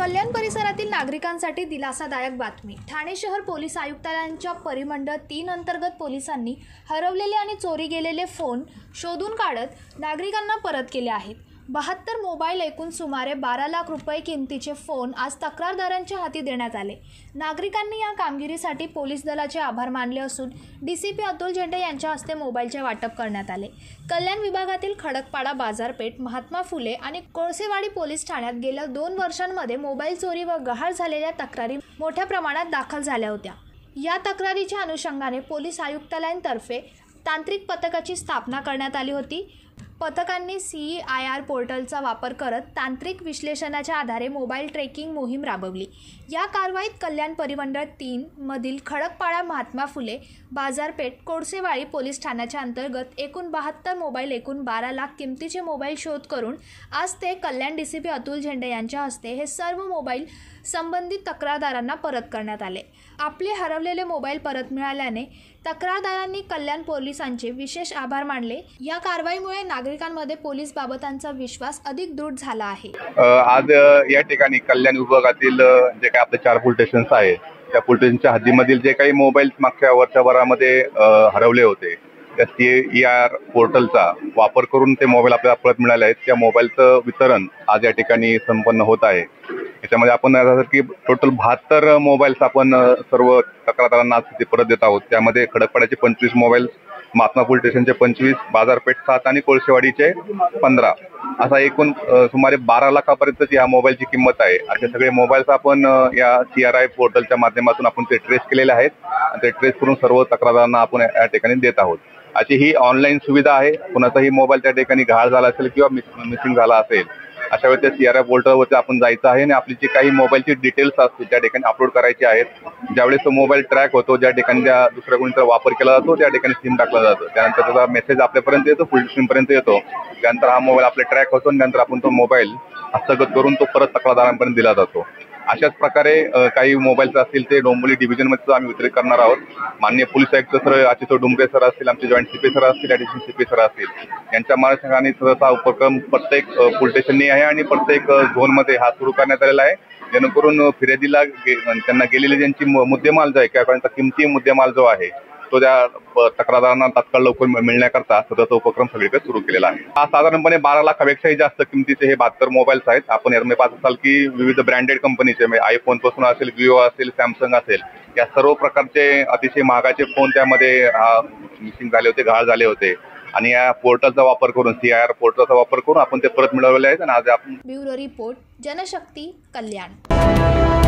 कल्याण परिसरातील नागरिकांसाठी दिलासादायक बातमी। ठाणे शहर पोलीस आयुक्तालयाच्या परिमंडळ 3 अंतर्गत पोलिसांनी हरवलेले आणि चोरी गेलेले फोन शोधून काढत नागरिकांना परत केले आहेत। 72 मोबाईल एकूण सुमारे 12 लाख रुपये किमतीचे फोन आज तक्रारदारांच्या हाती देण्यात आले। नागरिकांनी या कामगिरीसाठी पोलीस दलाचे आभार मानले असून डीसीपी अतुल झेंडे यांच्या हस्ते मोबाईलचे वाटप करण्यात आले। कल्याण विभागातील खडकपाडा बाजारपेठ, महात्मा फुले आणि कोळसेवाडी पोलीस ठाण्यात गेल्या 2 वर्षांमध्ये मोबाईल चोरी व गहाळ झालेल्या तक्रारी मोठ्या प्रमाणात दाखल झाल्या होत्या। या तक्रारीच्या अनुषंगाने पोलीस आयुक्तालयातर्फे तांत्रिक पथकाची स्थापना करण्यात आली होती। पथकांनी CIR पोर्टलचा वापर करत तांत्रिक विश्लेषणाच्या आधारे मोबाईल ट्रॅकिंग मोहीम राबवली। या कारवाईत कल्याण परिमंडळ 3 मधील खडकपाडा, महात्मा फुले बाजारपेठ, कोळसेवाडी पोलीस ठाण्याच्या अंतर्गत एकूण 72 मोबाईल एकूण 12 लाख किमतीचे मोबाईल शोध करून आज ते कल्याण डीसीपी अतुल झेंडे यांच्या हस्ते हे सर्व मोबाईल संबंधित तक्रारदारांना परत करण्यात आले। आपले हरवलेले मोबाईल परत मिळाल्याने तक्रारदारांनी कल्याण पोलिसांचे विशेष आभार मानले। या कारवाईमुळे नागरिकांमध्ये पोलीस बाबतांचा विश्वास अधिक दृढ झाला आहे। आज या ठिकाणी कल्याण विभागातील जे काही आपले 4 पोलीस स्टेशन्स आहेत त्या पोलीस स्टेशनच्या हद्दीमधील जे काही मोबाईल मागच्या वर्षभरामध्ये हरवले होते त्या CIR पोर्टलचा वापर करून ते मोबाईल आपल्याला परत मिळाले आहेत। त्या मोबाईलचं वितरण आज या ठिकाणी संपन्न होत आहे। याच्यामध्ये आपण की टोटल 72 मोबाईल्स आपण सर्व तक्रारदारांना आज परत देत आहोत। त्यामध्ये खडकपाड्याचे 25 मोबाईल, महात्मा पोलीस स्टेशनचे 25, बाजारपेठ 7 आणि कोळसेवाडीचे 15 असा एकूण सुमारे 12 लाखापर्यंतची या मोबाईलची किंमत आहे। असे सगळे मोबाईल्स आपण या CRI पोर्टलच्या माध्यमातून आपण ते ट्रेस केलेले आहेत आणि ते ट्रेस करून सर्व तक्रारदारांना आपण या ठिकाणी देत आहोत। अशी ही ऑनलाईन सुविधा आहे। कोणाचाही मोबाईल त्या ठिकाणी गहाळ झाला असेल किंवा मिसिंग झाला असेल अशा वेळी त्या CRI पोर्टलवरती आपण जायचं आहे आणि आपली जी काही मोबाईलची डिटेल्स असतील त्या ठिकाणी अपलोड करायची आहेत। ज्यावेळेस तो मोबाईल ट्रॅक होतो, ज्या ठिकाणी त्या दुसऱ्या कोणीचा वापर केला जातो त्या ठिकाणी सिम टाकला जातो, त्यानंतर त्याचा मेसेज आपल्यापर्यंत येतो, फुल स्क्रीनपर्यंत येतो। त्यानंतर हा मोबाईल आपले ट्रॅक होतो आणि नंतर आपण तो मोबाईल हस्तगत करून तो परत तक्रारदारांपर्यंत दिला जातो। अशाच प्रकारे काही मोबाईल्स असतील ते डोंबिवली डिव्हिजनमध्ये आम्ही वितरित करणार आहोत। माननीय पोलीस आयुक्त सर आचितो डुंबरे सर असतील, आमचे जॉईंट CP सर असतील, ॲडिशनल CP सर असतील, यांच्या मार्गदर्शनाखाली सहसा उपक्रम प्रत्येक पोलीस स्टेशननी आहे आणि प्रत्येक झोनमध्ये हा सुरू करण्यात आलेला आहे, जेणेकरून फिर्यादीला त्यांना गेलेले ज्यांची मुद्देमाल जो आहे किंवा त्यांचा किमती मुद्देमाल जो आहे तो त्या तक्रारदारांना तात्काळ लवकर मिळण्याकरता सदरचा उपक्रम सगळीकडे सुरू केलेला आहे। हा साधारणपणे 12 लाखापेक्षाही जास्त किमतीचे हे 72 मोबाईल्स आहेत। आपण यामध्ये पाहत असाल की विविध ब्रँडेड कंपनीचे म्हणजे आयफोन पासून असेल, विवो असेल, सॅमसंग असेल, या सर्व प्रकारचे अतिशय महागाचे फोन त्यामध्ये मिसिंग झाले होते, गहाळ झाले होते आणि या पोर्टलचा वापर करून CIR पोर्टलचा वापर करून आपण ते परत मिळवले आहेत। आणि आज आपण ब्युरो रिपोर्ट, जनशक्ती, कल्याण।